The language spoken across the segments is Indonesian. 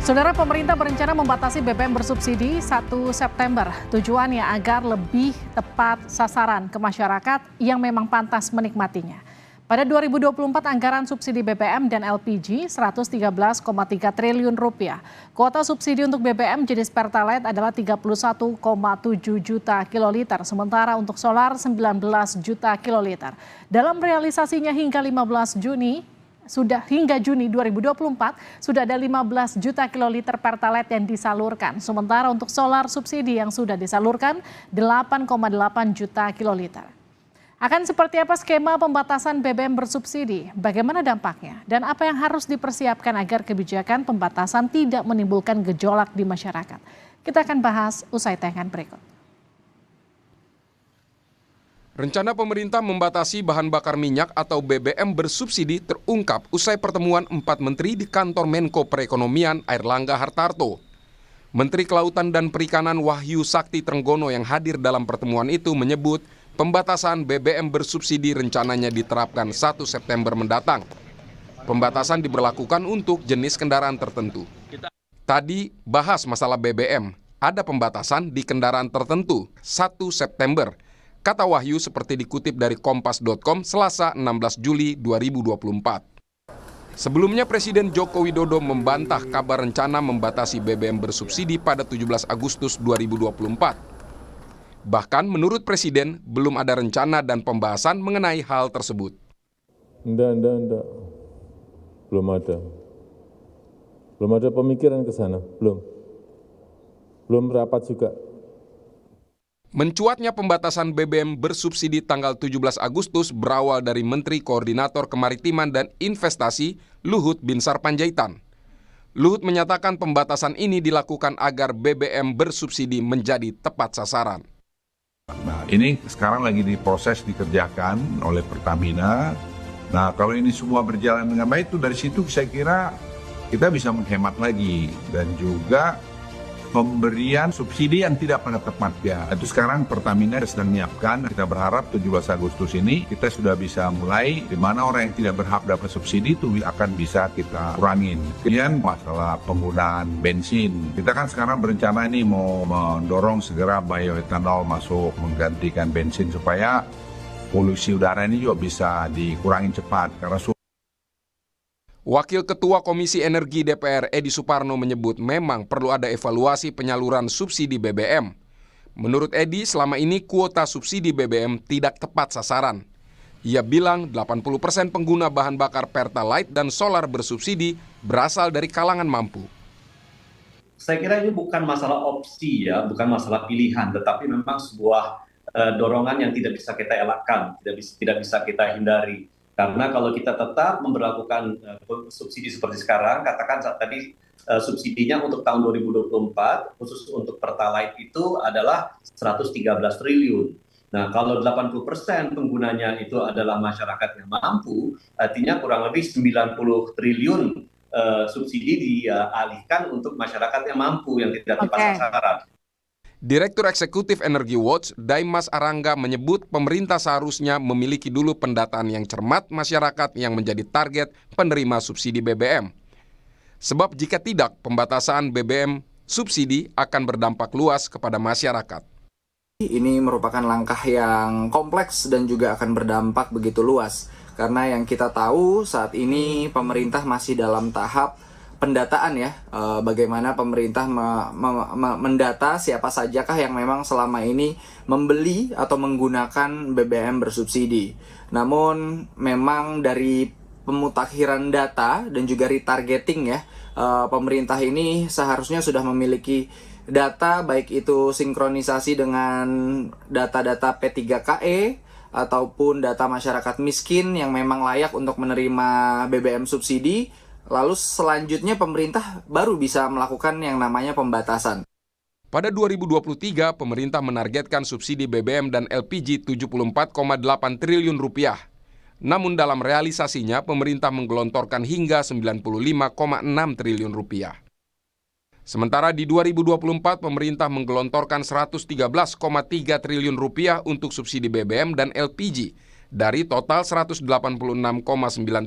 Saudara, pemerintah berencana membatasi BBM bersubsidi 1 September. Tujuannya agar lebih tepat sasaran ke masyarakat yang memang pantas menikmatinya. Pada 2024 anggaran subsidi BBM dan LPG 113,3 triliun rupiah. Kuota subsidi untuk BBM jenis Pertalite adalah 31,7 juta kiloliter, sementara untuk solar 19 juta kiloliter. Dalam realisasinya hingga Juni 2024 sudah ada 15 juta kiloliter Pertalite yang disalurkan. Sementara untuk solar subsidi yang sudah disalurkan 8,8 juta kiloliter. Akan seperti apa skema pembatasan BBM bersubsidi? Bagaimana dampaknya? Dan apa yang harus dipersiapkan agar kebijakan pembatasan tidak menimbulkan gejolak di masyarakat? Kita akan bahas usai tayangan berikut. Rencana pemerintah membatasi bahan bakar minyak atau BBM bersubsidi terungkap usai pertemuan 4 menteri di kantor Menko Perekonomian Airlangga Hartarto. Menteri Kelautan dan Perikanan Wahyu Sakti Trenggono yang hadir dalam pertemuan itu menyebut pembatasan BBM bersubsidi rencananya diterapkan 1 September mendatang. Pembatasan diberlakukan untuk jenis kendaraan tertentu. Tadi bahas masalah BBM, ada pembatasan di kendaraan tertentu 1 September. Kata Wahyu seperti dikutip dari kompas.com Selasa 16 Juli 2024. Sebelumnya Presiden Joko Widodo membantah kabar rencana membatasi BBM bersubsidi pada 17 Agustus 2024. Bahkan menurut Presiden belum ada rencana dan pembahasan mengenai hal tersebut. Enggak. Belum ada. Belum ada pemikiran ke sana, belum rapat juga. Mencuatnya pembatasan BBM bersubsidi tanggal 17 Agustus berawal dari Menteri Koordinator Kemaritiman dan Investasi Luhut Binsar Panjaitan. Luhut menyatakan pembatasan ini dilakukan agar BBM bersubsidi menjadi tepat sasaran. Nah, ini sekarang lagi diproses dikerjakan oleh Pertamina. Nah, kalau ini semua berjalan dengan baik, itu dari situ saya kira kita bisa menghemat lagi dan juga pemberian subsidi yang tidak pada tempatnya. Itu sekarang Pertamina sedang menyiapkan. Kita berharap 17 Agustus ini kita sudah bisa mulai di mana orang yang tidak berhak dapat subsidi itu akan bisa kita kurangin. Kemudian masalah penggunaan bensin. Kita kan sekarang berencana ini mau mendorong segera bioetanol masuk menggantikan bensin supaya polusi udara ini juga bisa dikurangin cepat karena Wakil Ketua Komisi Energi DPR Edi Suparno menyebut memang perlu ada evaluasi penyaluran subsidi BBM. Menurut Edi, selama ini kuota subsidi BBM tidak tepat sasaran. Ia bilang 80% pengguna bahan bakar Pertalite dan solar bersubsidi berasal dari kalangan mampu. Saya kira ini bukan masalah opsi ya, bukan masalah pilihan, tetapi memang sebuah dorongan yang tidak bisa kita elakkan, tidak bisa kita hindari. Karena kalau kita tetap memberlakukan subsidi seperti sekarang, katakan saat tadi subsidinya untuk tahun 2024, khusus untuk Pertalite itu adalah 113 triliun. Nah, kalau 80% penggunanya itu adalah masyarakat yang mampu, artinya kurang lebih 90 triliun subsidi dialihkan untuk masyarakat yang mampu, yang tidak tepat sasaran. Direktur Eksekutif Energy Watch, Daimas Arangga menyebut pemerintah seharusnya memiliki dulu pendataan yang cermat masyarakat yang menjadi target penerima subsidi BBM. Sebab jika tidak, pembatasan BBM subsidi akan berdampak luas kepada masyarakat. Ini merupakan langkah yang kompleks dan juga akan berdampak begitu luas. Karena yang kita tahu saat ini pemerintah masih dalam tahap pendataan ya, bagaimana pemerintah mendata siapa sajakah yang memang selama ini membeli atau menggunakan BBM bersubsidi. Namun memang dari pemutakhiran data dan juga retargeting ya, pemerintah ini seharusnya sudah memiliki data baik itu sinkronisasi dengan data-data P3KE ataupun data masyarakat miskin yang memang layak untuk menerima BBM subsidi. Lalu selanjutnya pemerintah baru bisa melakukan yang namanya pembatasan. Pada 2023, pemerintah menargetkan subsidi BBM dan LPG 74,8 triliun rupiah. Namun dalam realisasinya, pemerintah menggelontorkan hingga 95,6 triliun rupiah. Sementara di 2024, pemerintah menggelontorkan 113,3 triliun rupiah untuk subsidi BBM dan LPG, dari total 186,9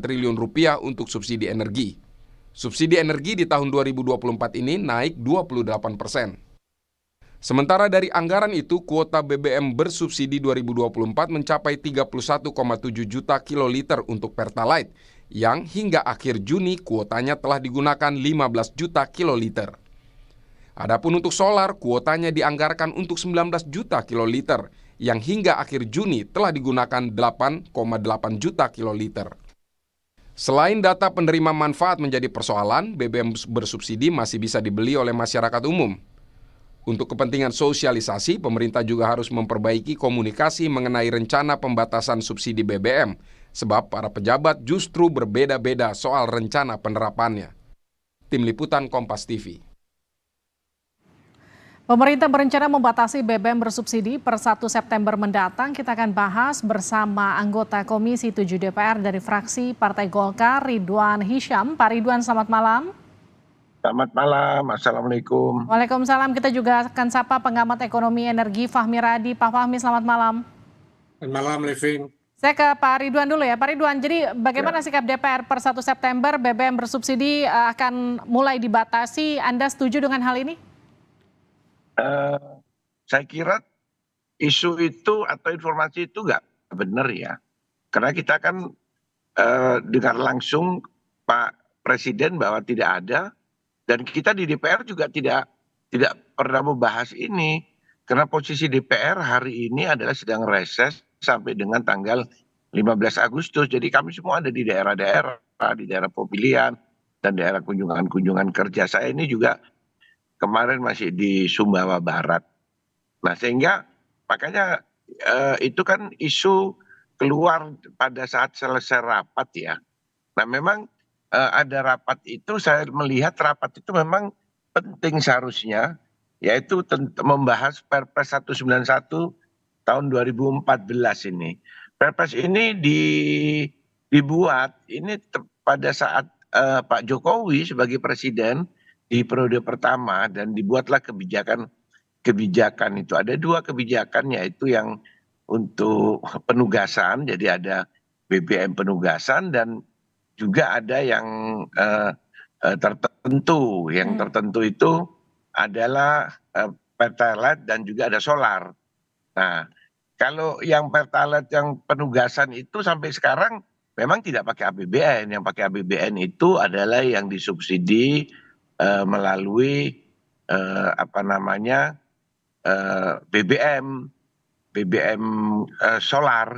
triliun rupiah untuk subsidi energi. Subsidi energi di tahun 2024 ini naik 28%. Sementara dari anggaran itu, kuota BBM bersubsidi 2024 mencapai 31,7 juta kiloliter untuk Pertalite, yang hingga akhir Juni kuotanya telah digunakan 15 juta kiloliter. Adapun untuk solar, kuotanya dianggarkan untuk 19 juta kiloliter, yang hingga akhir Juni telah digunakan 8,8 juta kiloliter. Selain data penerima manfaat menjadi persoalan, BBM bersubsidi masih bisa dibeli oleh masyarakat umum. Untuk kepentingan sosialisasi, pemerintah juga harus memperbaiki komunikasi mengenai rencana pembatasan subsidi BBM, sebab para pejabat justru berbeda-beda soal rencana penerapannya. Tim Liputan Kompas TV. Pemerintah berencana membatasi BBM bersubsidi per 1 September mendatang. Kita akan bahas bersama anggota Komisi 7 DPR dari fraksi Partai Golkar, Ridwan Hisyam. Pak Ridwan, selamat malam. Selamat malam, Assalamualaikum. Waalaikumsalam. Kita juga akan sapa pengamat ekonomi energi Fahmi Radi. Pak Fahmi, selamat malam. Selamat malam, Living. Saya ke Pak Ridwan dulu ya. Pak Ridwan, jadi bagaimana sikap DPR per 1 September BBM bersubsidi akan mulai dibatasi? Anda setuju dengan hal ini? Saya kira isu itu atau informasi itu nggak benar ya. Karena kita kan dengar langsung Pak Presiden bahwa tidak ada. Dan kita di DPR juga tidak pernah membahas ini. Karena posisi DPR hari ini adalah sedang reses sampai dengan tanggal 15 Agustus. Jadi kami semua ada di daerah-daerah, di daerah pemilihan, dan daerah kunjungan-kunjungan kerja. Saya ini juga kemarin masih di Sumbawa Barat. Nah sehingga makanya itu kan isu keluar pada saat selesai rapat ya. Nah memang ada rapat itu, saya melihat rapat itu memang penting seharusnya, yaitu membahas Perpres 191 tahun 2014 ini. Perpres ini dibuat ini pada saat Pak Jokowi sebagai presiden di periode pertama, dan dibuatlah kebijakan itu. Ada 2 kebijakan, yaitu yang untuk penugasan, jadi ada BBM penugasan, dan juga ada yang tertentu. Yang tertentu itu adalah Pertalite dan juga ada solar. Nah, kalau yang Pertalite yang penugasan itu sampai sekarang memang tidak pakai APBN. Yang pakai APBN itu adalah yang disubsidi melalui BBM solar,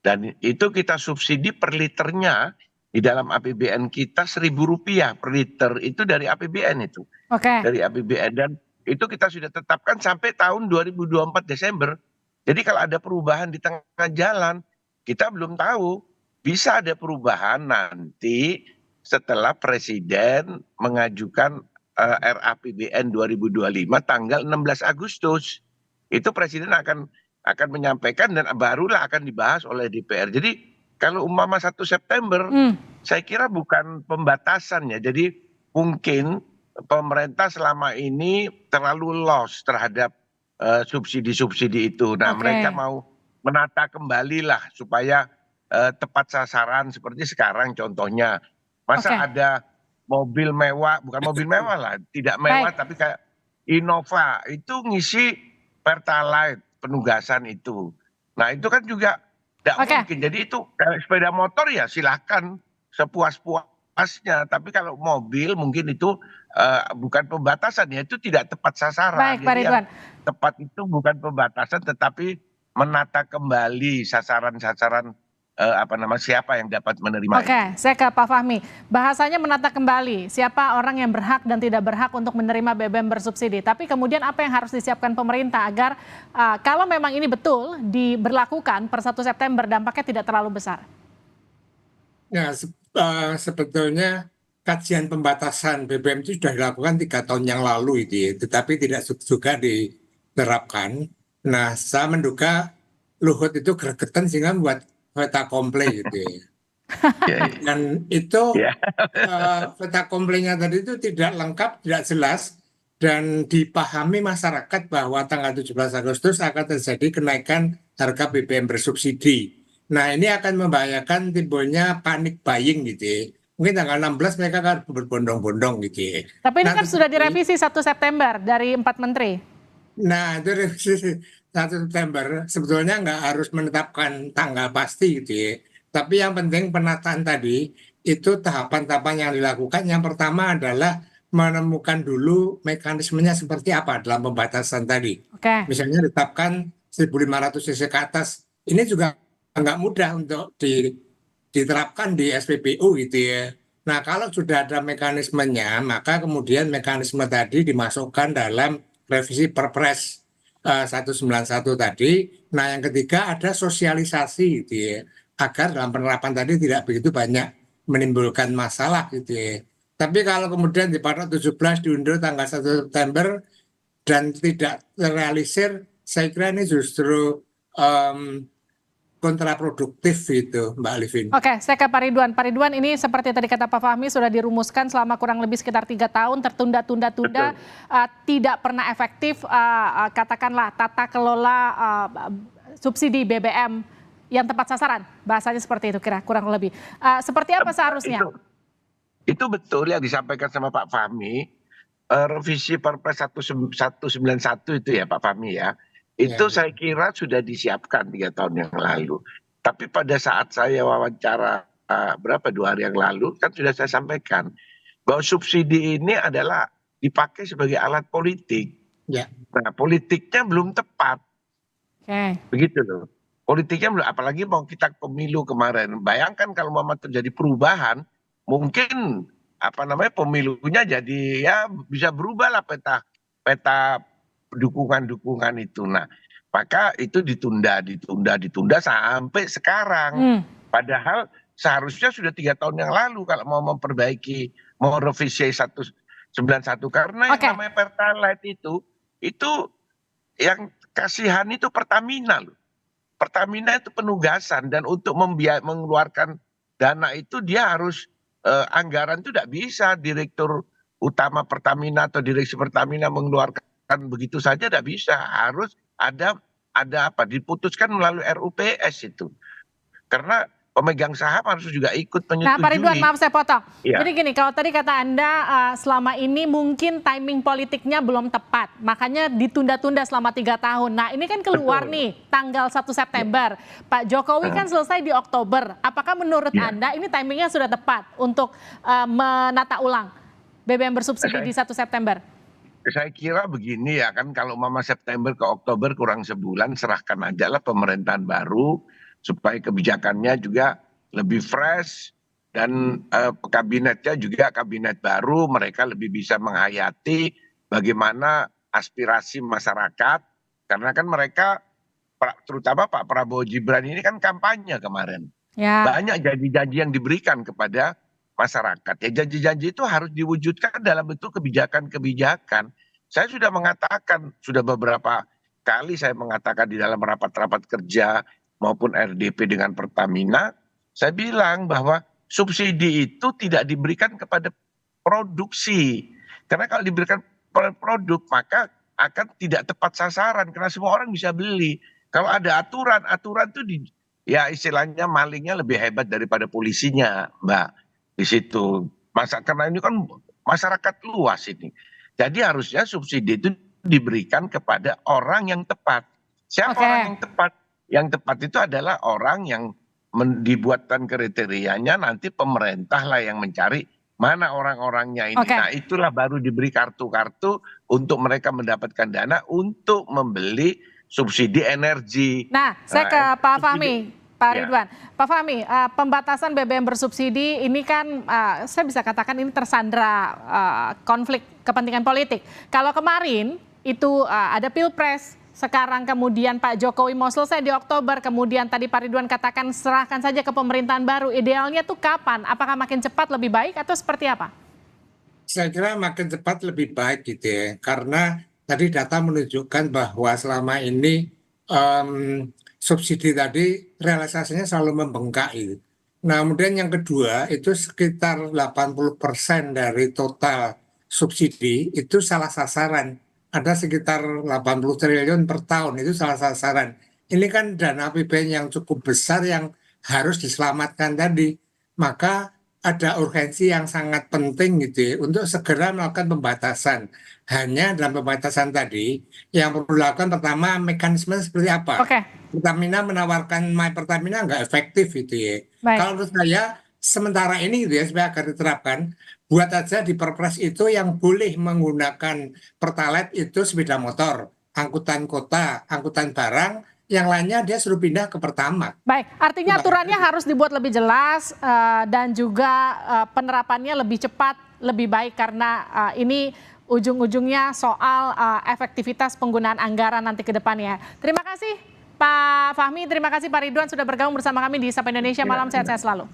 dan itu kita subsidi per liternya. Di dalam APBN kita Rp1.000 per liter, itu dari APBN itu. Dari APBN, dan itu kita sudah tetapkan sampai tahun 2024 Desember. Jadi kalau ada perubahan di tengah jalan, kita belum tahu. Bisa ada perubahan nanti setelah Presiden mengajukan RAPBN 2025 tanggal 16 Agustus. Itu Presiden akan menyampaikan dan barulah akan dibahas oleh DPR. Jadi kalau umpama 1 September, saya kira bukan pembatasan ya. Jadi mungkin pemerintah selama ini terlalu loss terhadap subsidi-subsidi itu. Nah mereka mau menata kembali lah supaya tepat sasaran seperti sekarang contohnya. Masa ada mobil mewah, bukan mobil mewah lah, tidak mewah tapi kayak Innova itu ngisi Pertalite penugasan itu. Nah itu kan juga tidak mungkin. Jadi itu kalau sepeda motor ya silahkan sepuas-puasnya. Tapi kalau mobil mungkin itu bukan pembatasan ya, itu tidak tepat sasaran. Jadi yang tepat itu bukan pembatasan tetapi menata kembali sasaran-sasaran siapa yang dapat menerima itu. Saya ke Pak Fahmi. Bahasanya menata kembali siapa orang yang berhak dan tidak berhak untuk menerima BBM bersubsidi. Tapi kemudian apa yang harus disiapkan pemerintah agar kalau memang ini betul diberlakukan per 1 September dampaknya tidak terlalu besar? Ya, sebetulnya kajian pembatasan BBM itu sudah dilakukan 3 tahun yang lalu itu ya, tetapi tidak juga diterapkan. Nah, saya menduga Luhut itu gregetan sehingga membuat fait accompli gitu ya. Dan itu fait accompli-nya tadi itu tidak lengkap, tidak jelas, dan dipahami masyarakat bahwa tanggal 17 Agustus akan terjadi kenaikan harga BBM bersubsidi. Nah ini akan membahayakan timbulnya panic buying gitu ya. mungkin tanggal 16 mereka kan berbondong-bondong gitu ya. Tapi ini kan sudah direvisi 1 September dari 4 menteri. Nah, itu revisi 1 September sebetulnya nggak harus menetapkan tanggal pasti gitu ya. Tapi yang penting penataan tadi itu tahapan-tahapan yang dilakukan. Yang pertama adalah menemukan dulu mekanismenya seperti apa dalam pembatasan tadi. Misalnya ditetapkan 1.500 cc ke atas. Ini juga nggak mudah untuk diterapkan di SPBU gitu ya. Nah, kalau sudah ada mekanismenya, maka kemudian mekanisme tadi dimasukkan dalam revisi Perpres 191 tadi. Nah, yang ketiga ada sosialisasi gitu ya, agar dalam penerapan tadi tidak begitu banyak menimbulkan masalah gitu ya. Tapi kalau kemudian di pasal 17 diundur tanggal 1 September dan tidak terrealisir, saya kira ini justru kontraproduktif itu, Mbak Alifin. Oke, saya ke Pak Ridwan. Pak Ridwan, ini seperti tadi kata Pak Fahmi sudah dirumuskan selama kurang lebih sekitar 3 tahun, tertunda-tunda, tidak pernah efektif, katakanlah tata kelola subsidi BBM yang tepat sasaran, bahasanya seperti itu kurang lebih. Seperti apa seharusnya? Itu betul yang disampaikan sama Pak Fahmi, revisi Perpres 191 itu ya Pak Fahmi ya. Itu saya kira sudah disiapkan 3 tahun yang lalu. Tapi pada saat saya wawancara 2 hari yang lalu kan sudah saya sampaikan bahwa subsidi ini adalah dipakai sebagai alat politik. Nah, politiknya belum tepat. Begitu loh. Politiknya belum, apalagi mau kita pemilu kemarin. Bayangkan kalau mau terjadi perubahan, mungkin pemilunya jadi ya bisa berubah lah peta dukungan itu. Nah, maka itu ditunda sampai sekarang. Padahal seharusnya sudah 3 tahun yang lalu kalau mau memperbaiki, mau revisi 191 karena yang namanya Pertalite itu yang kasihan itu Pertamina loh. Pertamina itu penugasan dan untuk mengeluarkan dana itu dia harus anggaran itu tidak bisa Direktur Utama Pertamina atau Direksi Pertamina mengeluarkan begitu saja, tidak bisa, harus ada diputuskan melalui RUPS itu karena pemegang saham harus juga ikut menyetujui. Nah, Pak Ridwan, maaf saya potong. Jadi gini, kalau tadi kata Anda selama ini mungkin timing politiknya belum tepat, makanya ditunda-tunda selama 3 tahun. Nah, ini kan keluar nih tanggal 1 September. Pak Jokowi kan selesai di Oktober. Apakah menurut Anda ini timingnya sudah tepat untuk menata ulang BBM bersubsidi di 1 September? Saya kira begini ya kan, kalau Mama September ke Oktober kurang sebulan, serahkan aja lah pemerintahan baru supaya kebijakannya juga lebih fresh dan kabinetnya juga kabinet baru, mereka lebih bisa menghayati bagaimana aspirasi masyarakat karena kan mereka terutama Pak Prabowo Gibran ini kan kampanye kemarin. Banyak janji-janji yang diberikan kepada masyarakat. Ya janji-janji itu harus diwujudkan dalam bentuk kebijakan-kebijakan. Saya sudah mengatakan, sudah beberapa kali saya mengatakan di dalam rapat-rapat kerja maupun RDP dengan Pertamina, saya bilang bahwa subsidi itu tidak diberikan kepada produksi. Karena kalau diberikan produk maka akan tidak tepat sasaran karena semua orang bisa beli. Kalau ada aturan itu ya istilahnya malingnya lebih hebat daripada polisinya, Mbak. Di situ. Karena ini kan masyarakat luas ini. Jadi harusnya subsidi itu diberikan kepada orang yang tepat. Siapa orang yang tepat? Yang tepat itu adalah orang yang dibuatkan kriterianya, nanti pemerintah lah yang mencari mana orang-orangnya ini. Nah itulah baru diberi kartu-kartu untuk mereka mendapatkan dana untuk membeli subsidi energi. Nah, saya ke Pak Fahmi, Pak Ridwan. Pak Fahmi, pembatasan BBM bersubsidi ini kan saya bisa katakan ini tersandra konflik kepentingan politik. Kalau kemarin itu ada Pilpres, sekarang kemudian Pak Jokowi mau selesai di Oktober, kemudian tadi Pak Ridwan katakan serahkan saja ke pemerintahan baru. Idealnya tuh kapan? Apakah makin cepat lebih baik atau seperti apa? Saya kira makin cepat lebih baik gitu ya, karena tadi data menunjukkan bahwa selama ini subsidi tadi realisasinya selalu membengkak. Nah, kemudian yang kedua itu sekitar 80% dari total subsidi itu salah sasaran. Ada sekitar 80 triliun per tahun, itu salah sasaran. Ini kan dana APBN yang cukup besar yang harus diselamatkan tadi. Maka ada urgensi yang sangat penting gitu ya, untuk segera melakukan pembatasan. Hanya dalam pembatasan tadi yang perlu dilakukan pertama mekanisme seperti apa. Pertamina menawarkan My Pertamina nggak efektif gitu ya. Kalau menurut saya sementara ini gitu ya, supaya agar diterapkan, buat aja di Perpres itu yang boleh menggunakan Pertalite itu sepeda motor, angkutan kota, angkutan barang, yang lainnya dia suruh pindah ke Pertamax. Baik, artinya aturannya harus dibuat lebih jelas dan juga penerapannya lebih cepat, lebih baik karena ini ujung-ujungnya soal efektivitas penggunaan anggaran nanti ke depannya. Terima kasih Pak Fahmi, terima kasih Pak Ridwan sudah bergabung bersama kami di Sapa Indonesia Malam, sehat-sehat selalu.